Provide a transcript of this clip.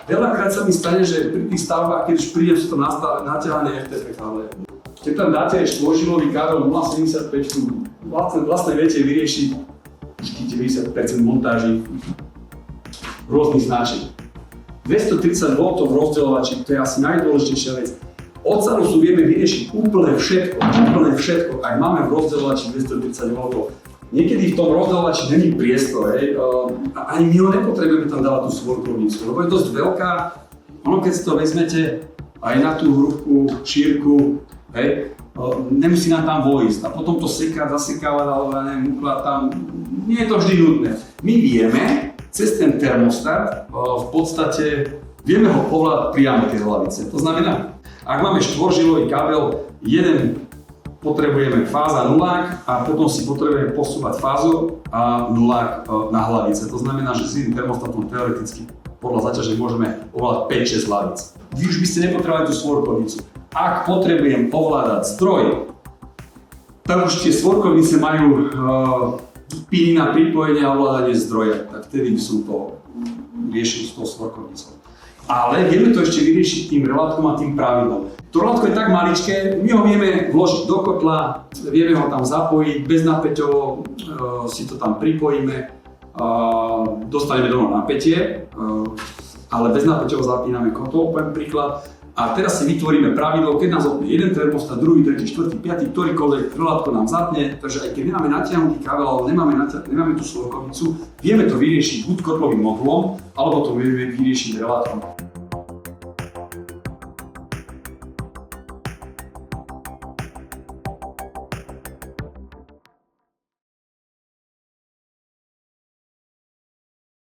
veľakrát sa mi stane, že pri tých stavbách, keď už prídem, sú tam natiahané FTP káble. Keď tam dáte štvoržilový kábel 0,75, vlastne viete vyriešiť 90% montáží rôznych značiek. 230 V v rozdeľovači, to je asi najdôležitejšia vec. Od Salusu vieme vyriešiť úplne všetko, ak máme v rozdeľovači 230 V. Niekedy v tom rozdeľovači není priestor, ani my ho nepotrebujeme tam dávať tú svorkovnicu, lebo je dosť veľká. Ono, keď si to vezmete aj na tú hĺbku, šírku, nemusí nám tam vojsť a potom to sekať, zasekávať, alebo ja neviem, ukladať tam, nie je to vždy nutné. My vieme, cez ten termostat v podstate vieme ho ovládať priamo tie hlavice. To znamená, ak máme štvoržilový kábel, jeden potrebujeme fáza nulák a potom si potrebujeme posúvať fázu a nulák na hlavice. To znamená, že s tým termostatom teoreticky podľa zaťaženia môžeme ovládať 5-6 hlavic. Vy už by ste nepotrebovali tú svorkovnicu. Ak potrebujem ovládať stroj, tak už tie svorkovnice majú piny na pripojenie a ovládanie zdroja, tak vtedy by som to riešil s tou svorkovnicou. Ale vieme to ešte vyriešiť tým relátkom a tým pravidlom. To relátko je tak maličké, my ho vieme vložiť do kotla, vieme ho tam zapojiť, beznapäťovo si to tam pripojíme, dostaneme do napätie, ale beznapäťovo zapíname kotol, poviem príklad. A teraz si vytvoríme pravidlo, keď nás zapne jeden termostat, druhý, tretí, štvrtý, piatý, ktorýkoľvek relátko nám zapne, takže aj keď nemáme natiahnutý kábel, alebo nemáme tú svorkovnicu, vieme to vyriešiť buď kotlovým modulom, alebo to vieme vyriešiť relátkom.